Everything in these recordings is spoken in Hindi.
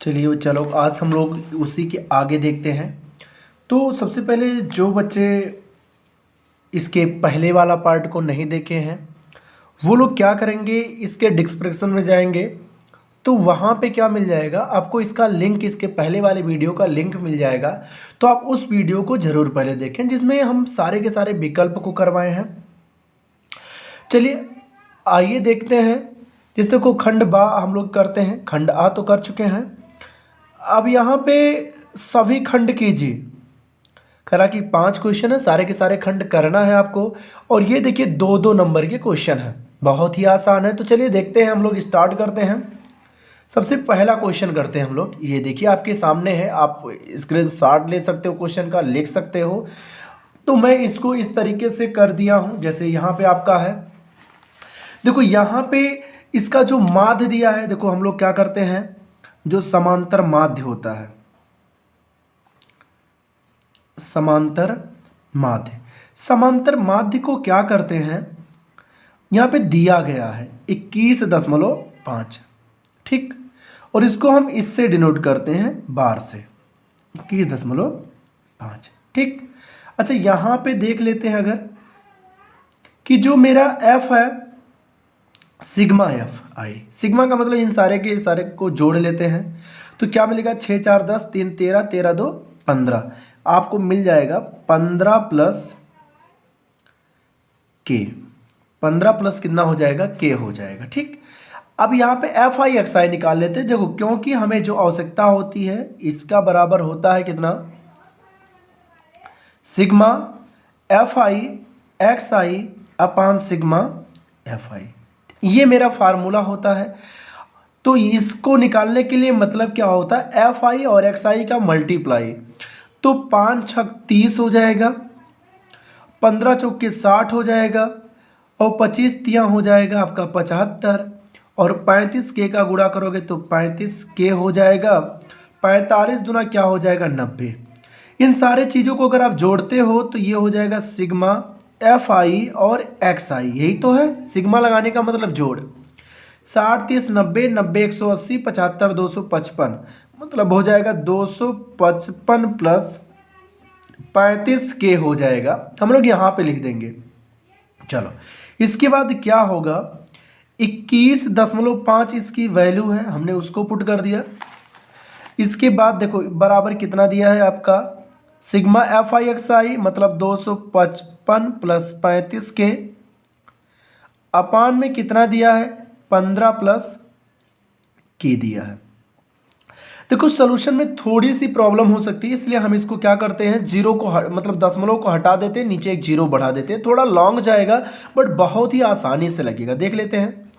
चलिए चलो आज हम लोग उसी के आगे देखते हैं। तो सबसे पहले जो बच्चे इसके पहले वाला पार्ट को नहीं देखे हैं वो लोग क्या करेंगे, इसके डिस्क्रिप्शन में जाएंगे तो वहाँ पे क्या मिल जाएगा आपको, इसका लिंक, इसके पहले वाले वीडियो का लिंक मिल जाएगा। तो आप उस वीडियो को ज़रूर पहले देखें जिसमें हम सारे के सारे विकल्प को करवाए हैं। चलिए आइए देखते हैं। जैसे को खंड बा हम लोग करते हैं, खंड आ तो कर चुके हैं। अब यहाँ पे सभी खंड कीजिए। करा कि 5 क्वेश्चन है, सारे के सारे खंड करना है आपको। और ये देखिए 2-2 नंबर के क्वेश्चन हैं, बहुत ही आसान है। तो चलिए देखते हैं, हम लोग स्टार्ट करते हैं। सबसे पहला क्वेश्चन करते हैं हम लोग। ये देखिए आपके सामने है, आप स्क्रीनशॉट ले सकते हो, क्वेश्चन का लिख सकते हो। तो मैं इसको इस तरीके से कर दिया हूँ जैसे यहाँ पे आपका है। देखो यहाँ पे इसका जो माध्य दिया है, देखो हम लोग क्या करते हैं, जो समांतर माध्य होता है, समांतर माध्य को क्या करते हैं, यहाँ पे दिया गया है 21.5, ठीक। और इसको हम इससे डिनोट करते हैं बार से, 21.5, ठीक। अच्छा यहाँ पे देख लेते हैं अगर कि जो मेरा f है सिग्मा एफ आई, सिग्मा का मतलब इन सारे के सारे को जोड़ लेते हैं तो क्या मिलेगा, 6 4 10 3 13 13 2 15, आपको मिल जाएगा 15 प्लस के, 15 प्लस कितना हो जाएगा, के हो जाएगा, ठीक। अब यहाँ पे एफ आई एक्स आई निकाल लेते हैं। देखो क्योंकि हमें जो आवश्यकता होती है इसका बराबर होता है कितना, sigma F I x I upon sigma F I, ये मेरा फार्मूला होता है। तो इसको निकालने के लिए मतलब क्या होता है, एफ आई और एक्स आई का मल्टीप्लाई, तो 5 6 30 हो जाएगा, 15 चौके 60 हो जाएगा, और 25 तियाँ हो जाएगा आपका 75, और 35 के का गुणा करोगे तो 35 के हो जाएगा, 45 दुना क्या हो जाएगा 90। इन सारे चीज़ों को अगर आप जोड़ते हो तो ये हो जाएगा सिग्मा एफ आई और एक्स आई, यही तो है सिग्मा लगाने का मतलब जोड़। 60 30 90 90 180 75 255, मतलब हो जाएगा 255 प्लस 35 के हो जाएगा, हम लोग यहाँ पे लिख देंगे। चलो इसके बाद क्या होगा, 21.5 इसकी वैल्यू है, हमने उसको पुट कर दिया। इसके बाद देखो बराबर कितना दिया है आपका, सिग्मा एफ आई एक्स आई मतलब 255 प्लस 35 के, अपान में कितना दिया है, 15 प्लस के दिया है। देखो सॉल्यूशन में थोड़ी सी प्रॉब्लम हो सकती है, इसलिए हम इसको क्या करते हैं, जीरो को मतलब दशमलव को हटा देते हैं, नीचे एक जीरो बढ़ा देते हैं। थोड़ा लॉन्ग जाएगा बट बहुत ही आसानी से लगेगा, देख लेते हैं।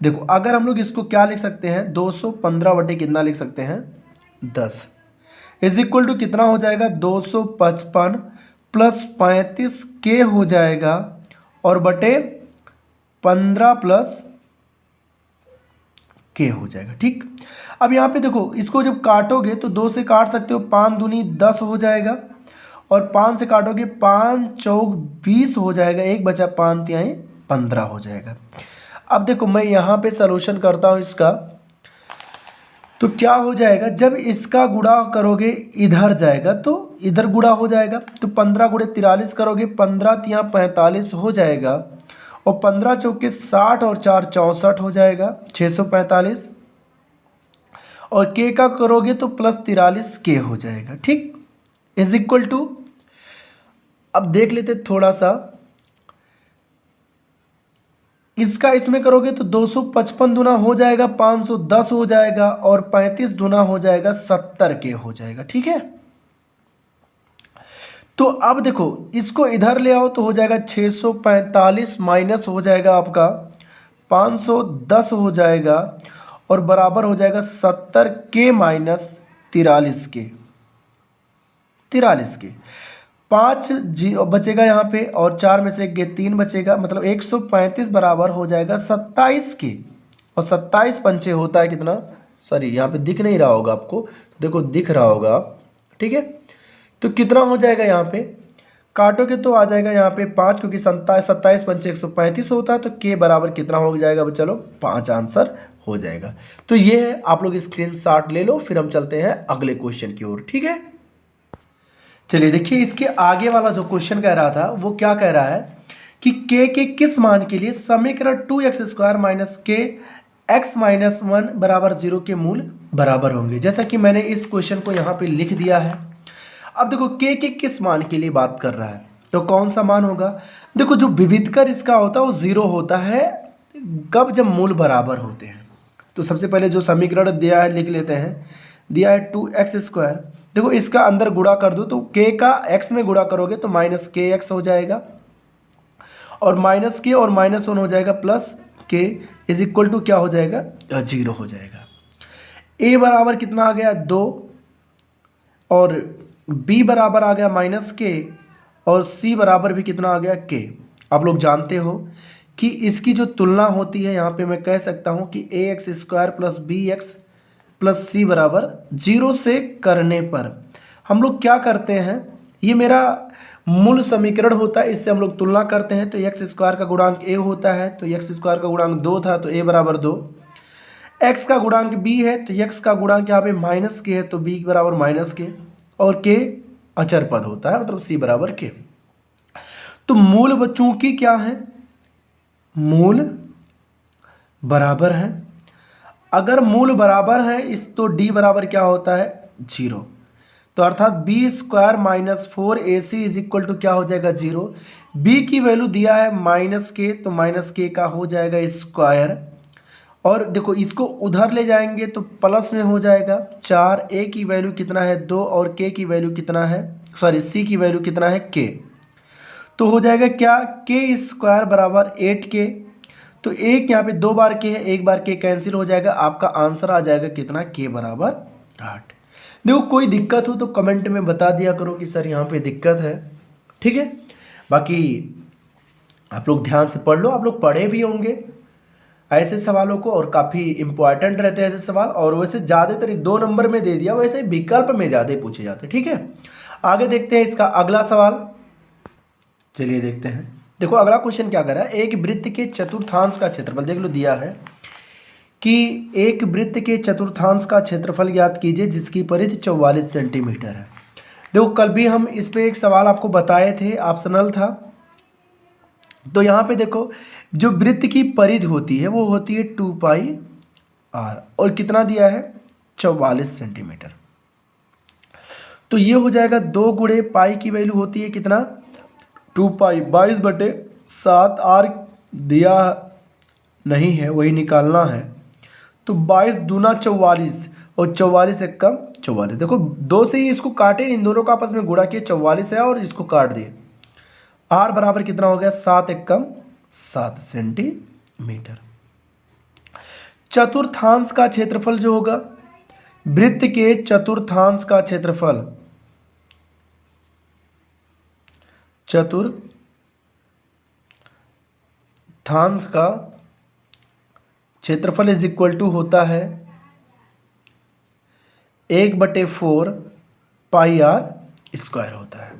देखो अगर हम लोग इसको क्या लिख सकते हैं, 215 बटे कितना लिख सकते हैं, 10 इज इक्वल टू कितना हो जाएगा, 255 प्लस 35 के हो जाएगा, और बटे 15 प्लस के हो जाएगा, ठीक। अब यहाँ पे देखो इसको जब काटोगे तो 2 से काट सकते हो, 5 दूनी 10 हो जाएगा, और 5 से काटोगे 5 चौक 20 हो जाएगा, एक बचा 5 तिहाई 15 हो जाएगा। अब देखो मैं यहाँ पे सलूशन करता हूँ इसका, तो क्या हो जाएगा, जब इसका गुणा करोगे इधर जाएगा तो इधर गुणा हो जाएगा, तो 15 गुणे 43 करोगे, 15 तिहां 45 हो जाएगा, और 15 चौके 60 और 4 64 हो जाएगा, 645, और के का करोगे तो प्लस 43 के हो जाएगा, ठीक। इज इक्वल टू, अब देख लेते थोड़ा सा, इसका इसमें करोगे तो 255 दुना हो जाएगा 510 हो जाएगा, और 35 दुना हो जाएगा 70 के हो जाएगा, ठीक है। तो अब देखो इसको इधर ले आओ तो हो जाएगा 645 माइनस हो जाएगा आपका 510 हो जाएगा, और बराबर हो जाएगा 70 के माइनस 43 के, 43 के, 5 जी बचेगा यहाँ पे, और 4 में से 1 3 बचेगा, मतलब 135 बराबर हो जाएगा 27 के, और 27 पंचे होता है कितना, सॉरी यहाँ पे दिख नहीं रहा होगा आपको, देखो दिख रहा होगा, ठीक है। तो कितना हो जाएगा यहाँ पे, काटोगे तो आ जाएगा यहाँ पे 5, क्योंकि 27 पंचे 135 होता है, तो के बराबर कितना हो जाएगा? चलो 5 आंसर हो जाएगा। तो ये है, आप लोग स्क्रीनशॉट ले लो, फिर हम चलते हैं अगले क्वेश्चन की ओर। ठीक है, चलिए देखिए, इसके आगे वाला जो क्वेश्चन कह रहा था वो क्या कह रहा है कि के किस मान के लिए समीकरण 2x² माइनस के x माइनस 1 बराबर 0 के मूल बराबर होंगे। जैसा कि मैंने इस क्वेश्चन को यहाँ पे लिख दिया है। अब देखो के किस मान के लिए बात कर रहा है, तो कौन सा मान होगा? देखो, जो विविधकर इसका होता है वो 0 होता है कब? जब मूल बराबर होते हैं। तो सबसे पहले जो समीकरण दिया है लिख लेते हैं। दिया है 2x², देखो इसका अंदर गुणा कर दो, तो के का x में गुणा करोगे तो माइनस के एक्स हो जाएगा, और माइनस के और माइनस 1 हो जाएगा प्लस के इज इक्वल टू क्या हो जाएगा? 0 हो जाएगा। a बराबर कितना आ गया? 2, और b बराबर आ गया माइनस के, और c बराबर भी कितना आ गया? के। आप लोग जानते हो कि इसकी जो तुलना होती है, यहाँ पे मैं कह सकता हूँ कि ax² plus B X plus C बराबर 0 से करने पर हम लोग क्या करते हैं, ये मेरा मूल समीकरण होता है, इससे हम लोग तुलना करते हैं। तो x² का गुणांक a होता है, तो x² का गुणांक 2 था, तो a बराबर 2। x का गुणांक b है, तो x का गुणांक यहाँ पे माइनस के है, तो b बराबर माइनस के, और k अचर पद होता है, मतलब c बराबर k। तो मूल बच्चों की क्या है? मूल बराबर है। अगर मूल बराबर है इस, तो d बराबर क्या होता है? 0। तो अर्थात b² minus 4ac is equal to क्या हो जाएगा? 0। b की वैल्यू दिया है माइनस के, तो माइनस के का हो जाएगा स्क्वायर, और देखो इसको उधर ले जाएंगे तो प्लस में हो जाएगा 4। a की वैल्यू कितना है? 2, और k की वैल्यू कितना है? सॉरी, c की वैल्यू कितना है? k। तो हो जाएगा क्या? k² बराबर 8k। तो एक यहाँ पे 2 बार k है, 1 बार k कैंसिल हो जाएगा, आपका आंसर आ जाएगा कितना? k बराबर 8। देखो, कोई दिक्कत हो तो कमेंट में बता दिया करो कि सर यहाँ पे दिक्कत है। ठीक है, बाकी आप लोग ध्यान से पढ़ लो, आप लोग पढ़े भी होंगे ऐसे सवालों को, और काफ़ी इंपॉर्टेंट रहते हैं ऐसे सवाल, और वैसे ज़्यादातर 2 नंबर में दे दिया, वैसे विकल्प में ज़्यादा पूछे जाते हैं। ठीक है, आगे देखते हैं इसका अगला सवाल। चलिए देखते हैं। देखो अगला क्वेश्चन क्या कर रहा है, एक वृत्त के चतुर्थांश का क्षेत्रफल, देख लो दिया है कि एक वृत्त के चतुर्थांश का क्षेत्रफल ज्ञात कीजिए जिसकी परिधि 44 सेंटीमीटर है। देखो कल भी हम इस पे एक सवाल आपको बताए थे, ऑप्शनल था। तो यहाँ पे देखो, जो वृत्त की परिधि होती है वो होती है 2πr, और कितना दिया है? 44 सेंटीमीटर। तो ये हो जाएगा 2 गुणे पाई की वैल्यू होती है कितना? 2π, 22/7। आर दिया नहीं है, वही निकालना है। तो 22 दूना 44, और 44 एक कम 44। देखो 2 से ही इसको काटे, इन दोनों का आपस में गुणा किए, 44 है और इसको काट दिए। आर बराबर कितना हो गया? 7 एक कम 7 सेंटीमीटर। चतुर्थांश का क्षेत्रफल जो होगा, वृत्त के चतुर्थांश का क्षेत्रफल, चतुर्थांश का क्षेत्रफल इज इक्वल टू होता है 1/4 पाई आर स्क्वायर होता है।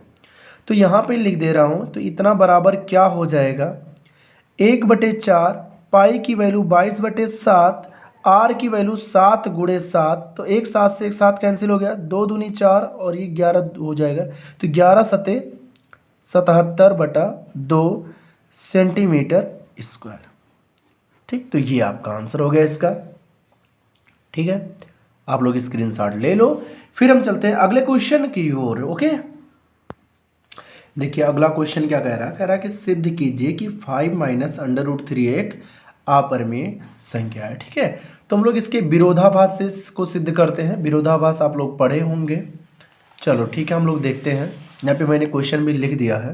तो यहाँ पे लिख दे रहा हूँ, तो इतना बराबर क्या हो जाएगा? 1/4, पाई की वैल्यू 22/7, आर की वैल्यू 7 गुणे 7, तो एक 7 से एक 7 कैंसिल हो गया, 2 दूनी 4, और ये 11 हो जाएगा। तो 11 सते 77/2 सेंटीमीटर स्क्वायर। ठीक, तो ये आपका आंसर हो गया इसका। ठीक है, आप लोग स्क्रीनशॉट ले लो, फिर हम चलते हैं अगले क्वेश्चन की ओर। ओके, देखिए अगला क्वेश्चन क्या कह रहा है? कह रहा है कि सिद्ध कीजिए कि 5 माइनस √3 एक अपरिमेय संख्या है। ठीक है, तो हम लोग इसके विरोधाभास से इसको सिद्ध करते हैं। विरोधाभास आप लोग पढ़े होंगे। चलो ठीक है, हम लोग देखते हैं। यहाँ पे मैंने क्वेश्चन भी लिख दिया है।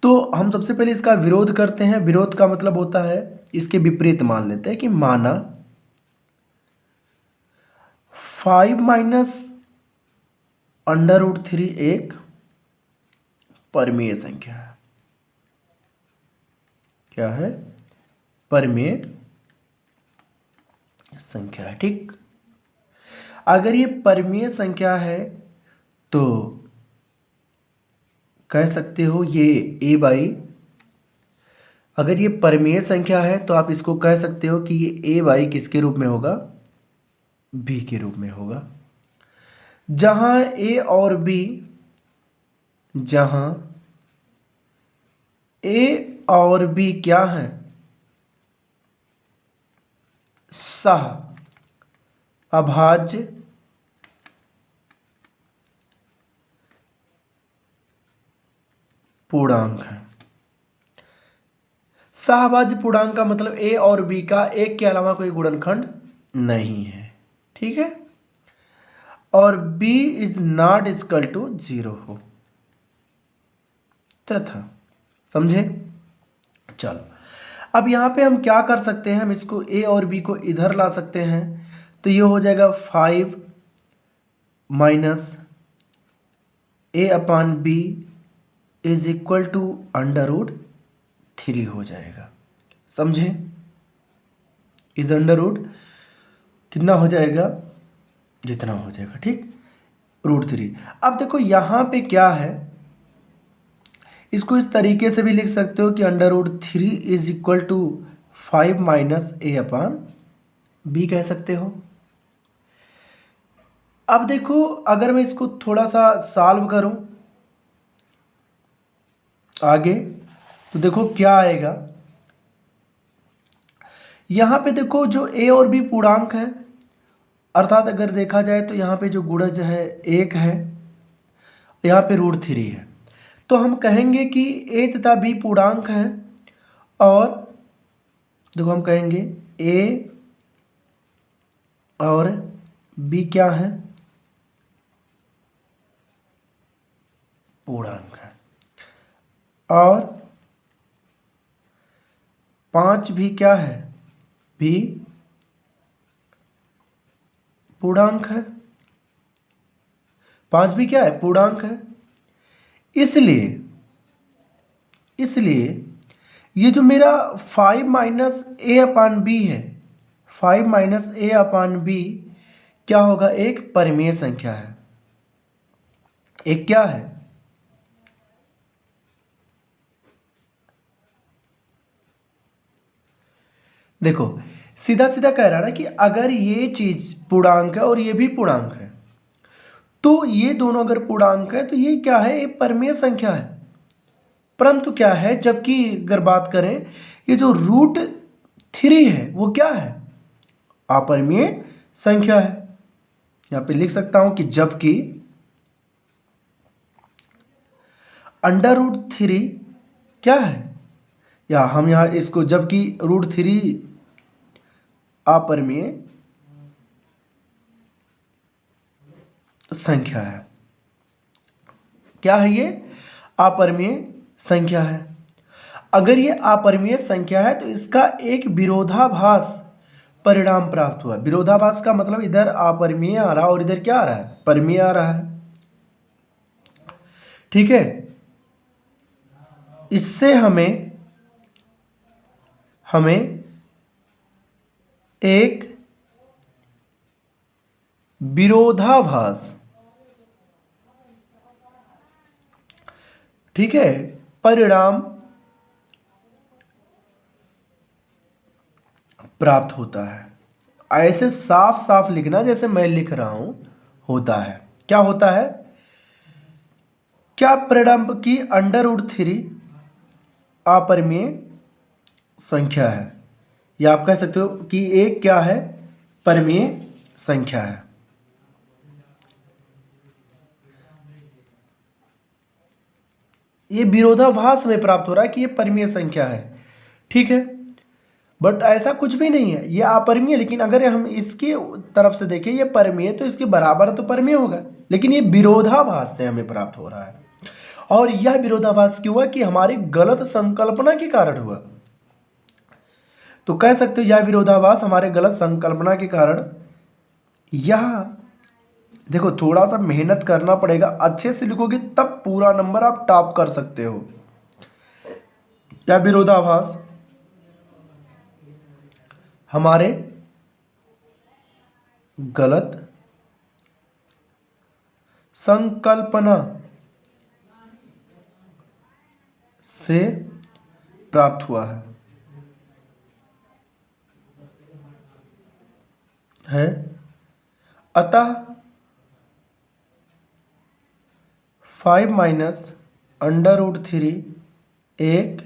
तो हम सबसे पहले इसका विरोध करते हैं। विरोध का मतलब होता है, इसके विपरीत मान लेते हैं कि माना 5 माइनस √3 एक परिमेय संख्या है। क्या है? परिमेय संख्या है। ठीक, अगर ये परिमेय संख्या है तो कह सकते हो ये ए बाई, अगर ये परिमेय संख्या है तो आप इसको कह सकते हो कि ये ए बाई किसके रूप में होगा, बी के रूप में होगा। जहां ए और बी, जहां ए और बी क्या है, सह अभाज्य पूर्णांक है। सहभाज्य पूर्णांक का मतलब ए और बी का एक के अलावा कोई गुणनखंड नहीं है, ठीक है, और b is not equal to 0 हो तथा, समझे। चलो अब यहाँ पे हम क्या कर सकते हैं, हम इसको a और b को इधर ला सकते हैं, तो ये हो जाएगा 5 minus a upon B is equal to √3 हो जाएगा, समझे। इज √ कितना हो जाएगा, जितना हो जाएगा, ठीक, √3। अब देखो यहाँ पे क्या है, इसको इस तरीके से भी लिख सकते हो कि √3 is equal to 5 minus a upon B कह सकते हो। अब देखो अगर मैं इसको थोड़ा सा सॉल्व करूं आगे, तो देखो क्या आएगा, यहाँ पे देखो जो a और b पूर्णांक है, अर्थात अगर देखा जाए तो यहाँ पे जो गुणज है 1 है, यहाँ पे √3 है, तो हम कहेंगे कि a तथा b पूर्णांक है, और देखो हम कहेंगे a और b क्या है, पूर्णांक है, और 5 भी क्या है, भी पूर्णांक है, 5 भी क्या है, पूर्णांक है। इसलिए ये जो मेरा 5 माइनस ए अपान बी है, 5 माइनस ए अपान बी क्या होगा, एक परिमेय संख्या है, एक क्या है, देखो सीधा सीधा कह रहा है ना कि अगर ये चीज पूर्णांक है और ये भी पूर्णांक है, तो ये दोनों अगर पूर्णांक है तो ये क्या है, एक परिमेय संख्या है। परंतु क्या है, जबकि अगर बात करें ये जो √3 है वो क्या है, अपरिमेय संख्या है। यहां पे लिख सकता हूं कि जबकि √3 क्या है, या हम यहां इसको जबकि √3 अपरिमेय संख्या है, क्या है ये, अपरिमेय संख्या है। अगर ये अपरिमेय संख्या है तो इसका एक विरोधाभास परिणाम प्राप्त हुआ। विरोधाभास का मतलब इधर अपरिमेय आ रहा है और इधर क्या आ रहा है, परिमेय आ रहा है, ठीक है। इससे हमें एक विरोधाभास, ठीक है, परिणाम प्राप्त होता है। ऐसे साफ साफ लिखना जैसे मैं लिख रहा हूं, होता है, क्या होता है, क्या परिणाम की √3 अपरिमेय संख्या है, या आप कह सकते हो कि एक क्या है, परिमेय संख्या है। ये विरोधाभास में प्राप्त हो रहा है कि ये परिमेय संख्या है, ठीक है, बट ऐसा कुछ भी नहीं है, ये अपरिमेय। लेकिन अगर हम इसकी तरफ से देखें ये परिमेय, तो इसके बराबर तो परिमेय होगा, लेकिन ये विरोधाभास से हमें प्राप्त हो रहा है। और यह विरोधाभास क्यों हुआ, कि हमारी गलत संकल्पना के कारण हुआ। तो कह सकते हो यह विरोधाभास हमारे गलत संकल्पना के कारण, यह देखो थोड़ा सा मेहनत करना पड़ेगा, अच्छे से लिखोगे तब पूरा नंबर आप टॉप कर सकते हो। यह विरोधाभास हमारे गलत संकल्पना से प्राप्त हुआ है अतः 5 माइनस √3 एक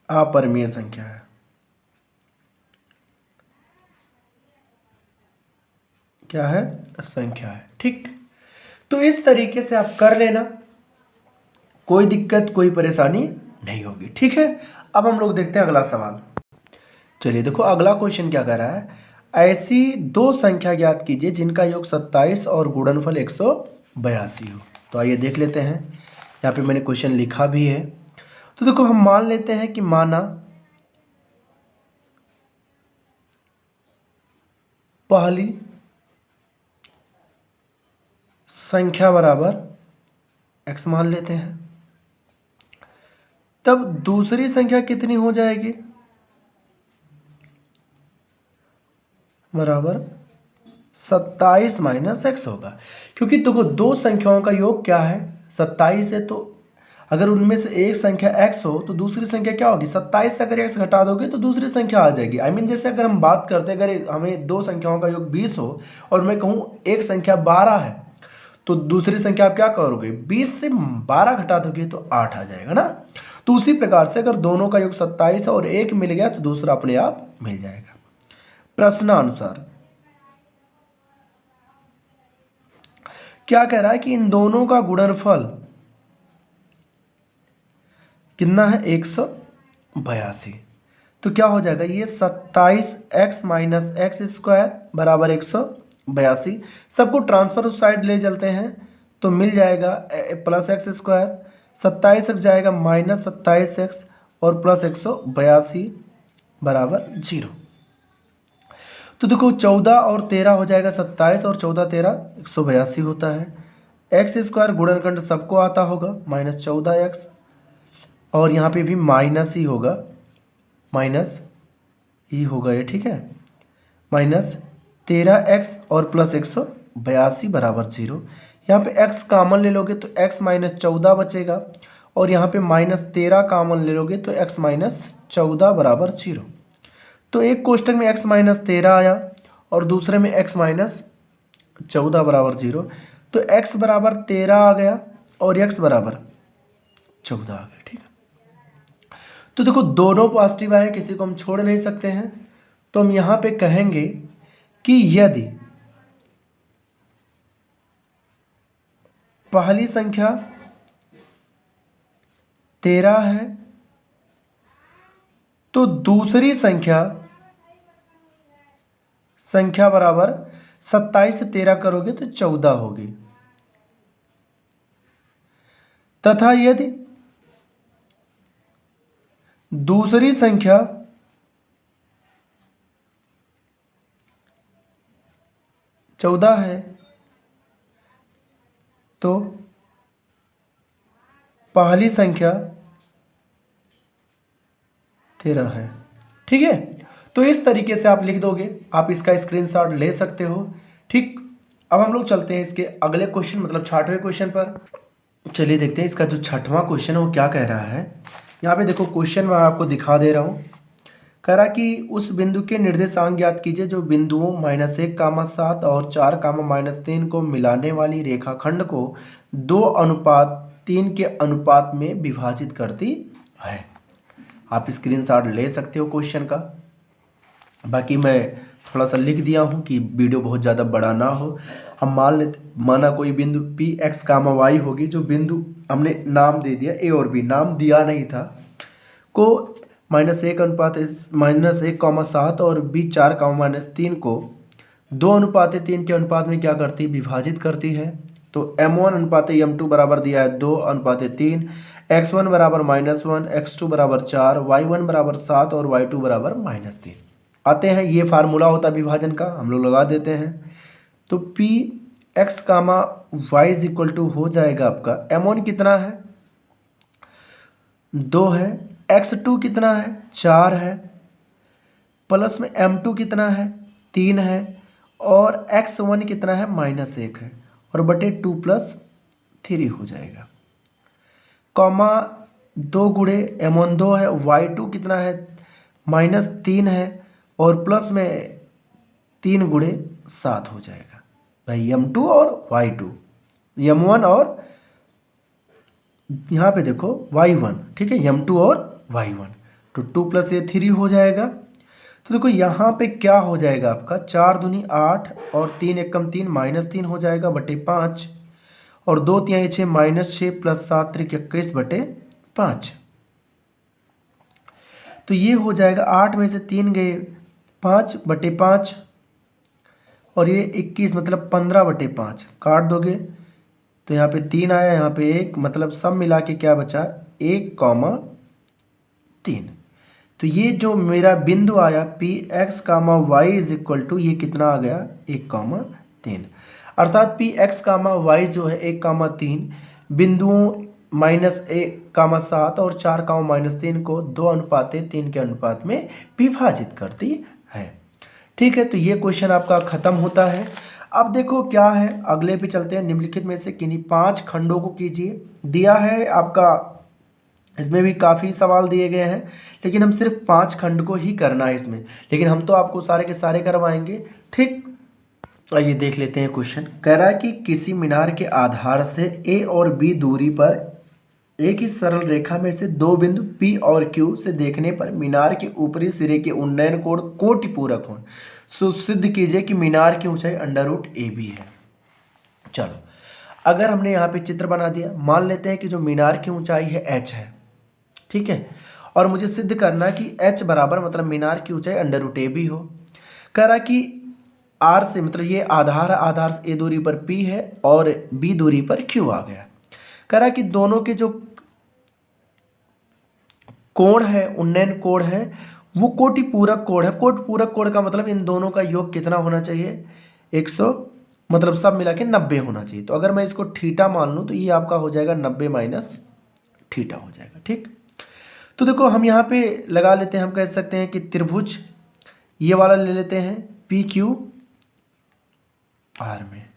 अपरिमेय संख्या है। क्या है? संख्या है। ठीक, तो इस तरीके से आप कर लेना, कोई दिक्कत कोई परेशानी नहीं होगी। ठीक है, अब हम लोग देखते हैं अगला सवाल। चलिए देखो अगला क्वेश्चन क्या कह रहा है, ऐसी दो संख्या ज्ञात कीजिए जिनका योग 27 और गुणनफल 182 हो। तो आइए देख लेते हैं, यहाँ पे मैंने क्वेश्चन लिखा भी है। तो देखो हम मान लेते हैं कि माना पहली संख्या बराबर x मान लेते हैं, तब दूसरी संख्या कितनी हो जाएगी? बराबर 27 माइनस x होगा, क्योंकि देखो दो संख्याओं का योग क्या है? 27 है, तो अगर उनमें से एक संख्या x हो तो दूसरी संख्या क्या होगी? 27 से अगर x घटा दोगे तो दूसरी संख्या आ जाएगी। आई मीन जैसे अगर हम बात करते हैं, अगर हमें दो संख्याओं का योग 20 हो और मैं कहूँ एक संख्या 12 है, तो दूसरी संख्या आप क्या करोगे? 20 से 12 घटा दोगे तो 8 आ जाएगा ना। तो उसी प्रकार से अगर दोनों का योग 27 है और एक मिल गया तो दूसरा अपने आप मिल जाएगा। प्रश्नानुसार क्या कह रहा है कि इन दोनों का गुणनफल कितना है? 182। तो क्या हो जाएगा? ये 27x माइनस एक्स स्क्वायर बराबर 182। सबको ट्रांसफर उस साइड ले चलते हैं तो मिल जाएगा प्लस एक्स स्क्वायर, 27x जाएगा माइनस 27x और प्लस 182 बराबर 0। तो देखो 14 और 13 हो जाएगा 27 और 14 13 182 होता है। एक्स स्क्वायर गुणनखंड सबको आता होगा, माइनस 14x और यहाँ पे भी माइनस ही होगा, माइनस ही होगा ये। ठीक है, माइनस 13x और प्लस 182 बराबर 0। यहाँ पे x कामन ले लोगे तो x माइनस 14 बचेगा और यहाँ पे माइनस 13 कामन ले लोगे तो x माइनस 14 बराबर 0। तो एक कोष्टक में x माइनस 13 आया और दूसरे में x माइनस 14 बराबर 0। तो x बराबर 13 आ गया और x बराबर 14 आ गया। ठीक है, तो देखो दोनों पॉजिटिव आए, किसी को हम छोड़ नहीं सकते हैं, तो हम यहाँ पे कहेंगे कि यदि पहली संख्या 13 है तो दूसरी संख्या बराबर 27 से 13 करोगे तो 14 होगी, तथा यदि दूसरी संख्या 14 है तो पहली संख्या 13 है। ठीक है, तो इस तरीके से आप लिख दोगे, आप इसका स्क्रीनशॉट ले सकते हो। ठीक, अब हम लोग चलते हैं इसके अगले क्वेश्चन मतलब 6वें क्वेश्चन पर। चलिए देखते हैं इसका जो 6वां क्वेश्चन है वो क्या कह रहा है। यहाँ पे देखो क्वेश्चन मैं आपको दिखा दे रहा हूँ। कह रहा कि उस बिंदु के निर्देशांक ज्ञात कीजिए जो बिंदुओं -1, 7 और 4, -3 को मिलाने वाली रेखाखंड को 2:3 के अनुपात में विभाजित करती है। आप स्क्रीनशॉट ले सकते हो क्वेश्चन का, बाकी मैं थोड़ा सा लिख दिया हूँ कि वीडियो बहुत ज़्यादा बड़ा ना हो। हम माना कोई बिंदु P x, y होगी, जो बिंदु हमने नाम दे दिया A और B, नाम दिया नहीं था, को -1:7 और B 4, -3 को 2:3 के अनुपात में क्या करती? विभाजित करती है। तो m1:m2 बराबर दिया है 2:3, x1 बराबर -1, x2 बराबर 4, y1 बराबर 7 और y2 बराबर -3 आते हैं। ये फार्मूला होता है विभाजन का, हम लोग लगा देते हैं। तो P x, y is equal to हो जाएगा आपका m1 कितना है? 2 है, x2 कितना है? 4 है, प्लस में m2 कितना है? 3 है और x1 कितना है? -1 है और बटे 2 + 3 हो जाएगा, कॉमा 2 गुणे m1 2 है, y2 कितना है -3 है, और प्लस में 3 गुणे 7 हो जाएगा भाई, m2 और y2, m1 और यहाँ पे देखो y1, ठीक है, m2 और y1, तो 2 + ये 3 हो जाएगा। तो देखो यहाँ पे क्या हो जाएगा आपका, 4 दूनी 8 और 3 एकम 3 -3 हो जाएगा बटे 5, और 2 तिहाई 6 -6 + 7 त्रिक 21 बटे 5। तो ये हो जाएगा 8 में से 3 गए 5 बटे 5, और ये 21 मतलब 15 बटे 5, काट दोगे तो यहाँ पे 3 आया, यहाँ पे 1, मतलब सब मिला के क्या बचा 1,3। तो ये जो मेरा बिंदु आया Px, y = ये कितना आ गया 1,3, अर्थात Px, y जो है 1,3 बिंदुओं -1,7 और 4,-3 को 2:3 के अनुपात में विभाजित करती है। ठीक है, तो ये क्वेश्चन आपका खत्म होता है। अब देखो क्या है, अगले पे चलते हैं। निम्नलिखित में से किन्हीं 5 खंडों को कीजिए। दिया है आपका, इसमें भी काफ़ी सवाल दिए गए हैं, लेकिन हम सिर्फ 5 खंड को ही करना है इसमें, लेकिन हम तो आपको सारे के सारे करवाएंगे। ठीक, आइए देख लेते हैं क्वेश्चन। कह रहा है कि किसी मीनार के आधार से ए और बी दूरी पर एक ही सरल रेखा में से 2 बिंदु P और Q से देखने पर मीनार के ऊपरी सिरे के उन्नयन कोण कोटिपूरक हों। सुसिद्ध कीजिए कि मीनार की ऊंचाई √AB है। चलो, अगर हमने यहाँ पे चित्र बना दिया, मान लेते हैं कि जो मीनार की ऊंचाई है h है, ठीक है, और मुझे सिद्ध करना है कि h बराबर मतलब मीनार की ऊंचाई √AB हो। कह रहा कि R से मतलब ये आधार, आधार से A दूरी पर P है और B दूरी पर Q आ गया। कह रहा कि दोनों के जो कोण है, उन्नयन कोण है, वो कोटिपूरक कोण है। कोटिपूरक कोण का मतलब इन दोनों का योग कितना होना चाहिए 100, मतलब सब मिला के 90 होना चाहिए। तो अगर मैं इसको थीटा मान लूँ तो ये आपका हो जाएगा 90 माइनस थीटा हो जाएगा। ठीक, तो देखो हम यहाँ पे लगा लेते हैं, हम कह सकते हैं कि त्रिभुज ये वाला ले लेते हैं PQR में।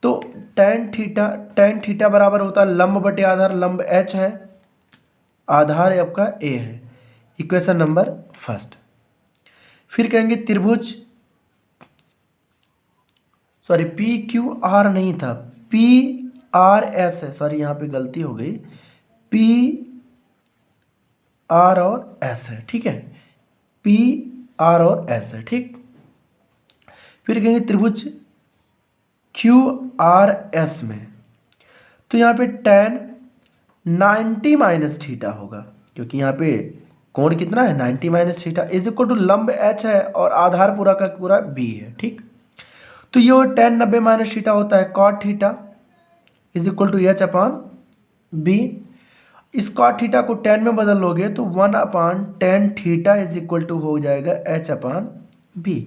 तो tan थीटा बराबर होता है लंब बटे आधार, लंब h है, आधार आपका A है, इक्वेशन नंबर फर्स्ट। फिर कहेंगे त्रिभुज, सॉरी PQR नहीं था, PRS है, सॉरी यहाँ पे गलती हो गई, PR और S है, ठीक है, PR और S है। ठीक, फिर कहेंगे त्रिभुज QRS में, तो यहाँ पे tan 90 माइनस थीटा होगा, क्योंकि यहाँ पे कोण कितना है 90 minus theta, is equal to लंब h है और आधार पूरा का पूरा B है। ठीक, तो ये tan 90 माइनस थीटा होता है cot theta is equal to h/B। इस cot थीटा को tan में बदल लोगे तो 1/tan theta is equal to हो जाएगा h/B।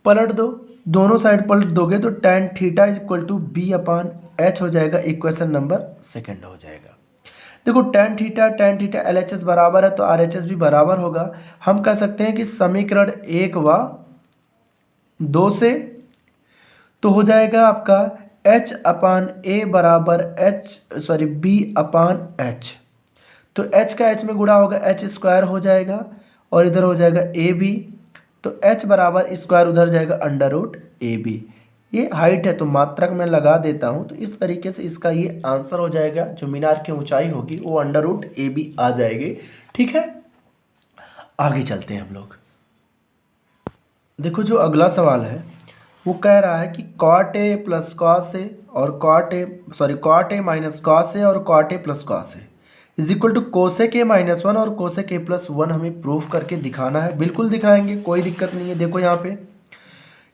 पलट दो, दोनों साइड पलट दोगे तो tan theta is equal to B/h हो जाएगा, इक्वेशन नंबर सेकंड हो जाएगा। देखो tan थीटा LHS बराबर है तो RHS भी बराबर होगा। हम कह सकते हैं कि समीकरण 1 व 2 से तो हो जाएगा आपका h/A बराबर B/h। तो h का h में गुणा होगा h² हो जाएगा, और इधर हो जाएगा AB, तो h बराबर स्क्वायर उधर जाएगा √AB। ये हाइट है तो मात्रक में लगा देता हूँ, तो इस तरीके से इसका ये आंसर हो जाएगा। जो मीनार की ऊंचाई होगी वो √AB आ जाएगी। ठीक है, आगे चलते हैं हम लोग। देखो जो अगला सवाल है वो कह रहा है कि cot A + cos A और cot A minus cos A और cot A + cos A इज इक्वल टू cosec A -1 और cosec A + 1 हमें प्रूफ करके दिखाना है। बिल्कुल दिखाएंगे, कोई दिक्कत नहीं है। देखो यहाँ पे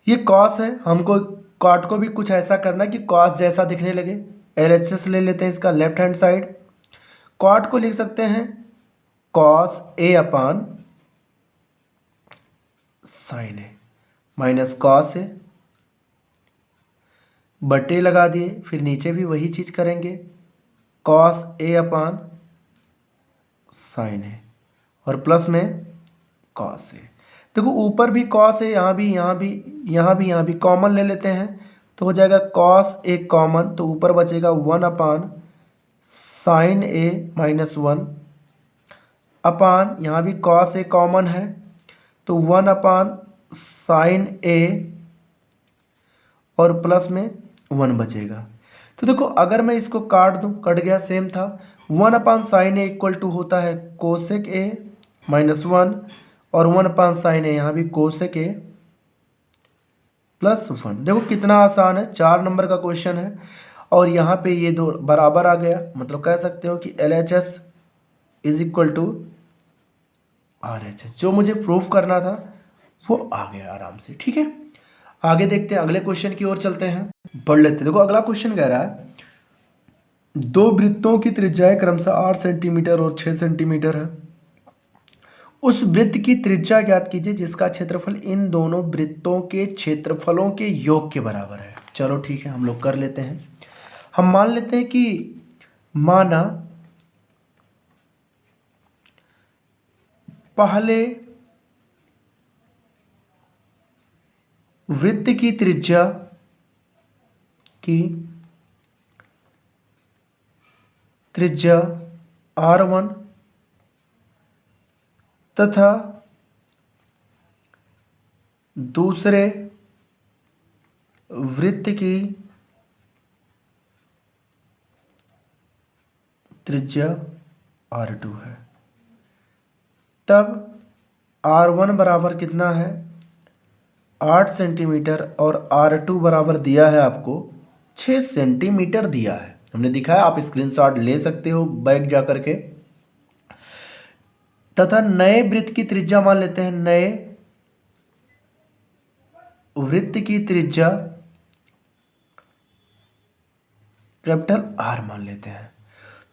ये cos है, हमको cot को भी कुछ ऐसा करना है कि cos जैसा दिखने लगे। LHS ले लेते हैं इसका लेफ्ट हैंड साइड, cot को लिख सकते हैं cos A/ sin A minus cos A बटे लगा दिए, फिर नीचे भी वही चीज़ करेंगे cos A/ sin A और प्लस में cos A। देखो ऊपर भी cos है, यहाँ भी कॉमन ले लेते हैं तो हो जाएगा cos A कॉमन, तो ऊपर बचेगा 1/sin साइन ए माइनस 1 अपान, यहाँ भी कॉस ए कॉमन है तो 1 अपान साइन ए और प्लस में 1 बचेगा। तो देखो अगर मैं इसको काट दूं, कट गया, सेम था। 1 upon sine A equal to होता है कोसेक ए माइनस 1 और 1 अपान साइन ए यहाँ भी कोसेक ए प्लस 1। देखो कितना आसान है, 4 नंबर का क्वेश्चन है और यहाँ पे ये दो बराबर आ गया, मतलब कह सकते हो कि LHS is equal to RHS। जो मुझे प्रूफ करना था वो आ गया आराम से। ठीक है, आगे देखते हैं, अगले क्वेश्चन की ओर चलते हैं, पढ़ लेते हैं। देखो अगला क्वेश्चन कह रहा है दो वृत्तों की त्रिज्याएं क्रमशः 8 सेंटीमीटर और 6 सेंटीमीटर है। उस वृत्त की त्रिज्या ज्ञात कीजिए जिसका क्षेत्रफल इन दोनों वृत्तों के क्षेत्रफलों के योग के बराबर है। चलो ठीक है, हम लोग कर लेते हैं। हम मान लेते हैं कि माना पहले वृत्त की त्रिज्या R1 तथा दूसरे वृत्त की त्रिज्या R2 है। तब R1 बराबर कितना है 8 सेंटीमीटर और R2 बराबर दिया है आपको 6 सेंटीमीटर दिया है, हमने दिखाया, आप स्क्रीनशॉट ले सकते हो बैक जा करके। तथा नए वृत्त की त्रिज्या मान लेते हैं, नए वृत्त की त्रिज्या कैपिटल R मान लेते हैं।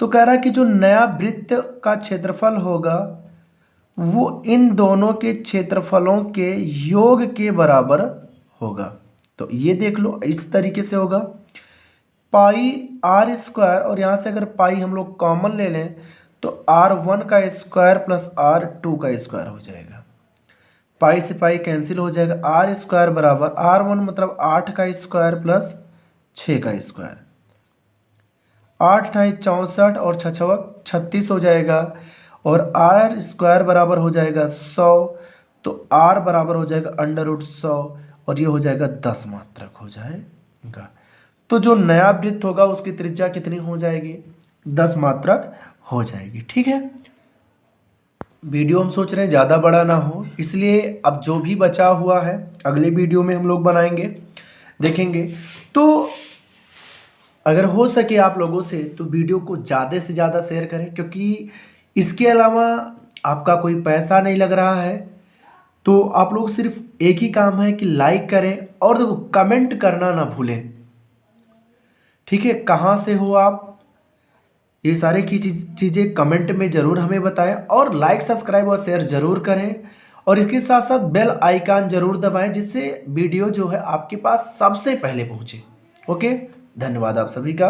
तो कह रहा है कि जो नया वृत्त का क्षेत्रफल होगा वो इन दोनों के क्षेत्रफलों के योग के बराबर होगा। तो ये देख लो इस तरीके से होगा, पाई R स्क्वायर, और यहाँ से अगर पाई हम लोग कॉमन ले लें तो R1 का स्क्वायर प्लस R2 का स्क्वायर हो जाएगा। पाई से पाई कैंसिल हो जाएगा, R स्क्वायर बराबर R1 मतलब 8 का स्क्वायर प्लस 6 का स्क्वायर, 8 × 64 और 6 × 36 हो जाएगा, और R स्क्वायर बराबर हो जाएगा 100, तो R बराबर हो जाएगा √100 और ये हो जाएगा 10 मात्रक हो जाएगा। तो जो नया वृत्त होगा उसकी त्रिज्या कितनी हो जाएगी 10 मात्रक हो जाएगी। ठीक है, वीडियो हम सोच रहे हैं ज़्यादा बड़ा ना हो, इसलिए अब जो भी बचा हुआ है अगले वीडियो में हम लोग बनाएंगे, देखेंगे। तो अगर हो सके आप लोगों से तो वीडियो को ज़्यादा से ज़्यादा शेयर करें, क्योंकि इसके अलावा आपका कोई पैसा नहीं लग रहा है। तो आप लोग सिर्फ एक ही काम है कि लाइक करें और देखो कमेंट करना ना भूलें। ठीक है, कहाँ से हो आप, ये सारे की चीज़ें कमेंट में ज़रूर हमें बताएं, और लाइक सब्सक्राइब और शेयर ज़रूर करें, और इसके साथ साथ बेल आइकन ज़रूर दबाएं जिससे वीडियो जो है आपके पास सबसे पहले पहुँचे। ओके, धन्यवाद आप सभी का।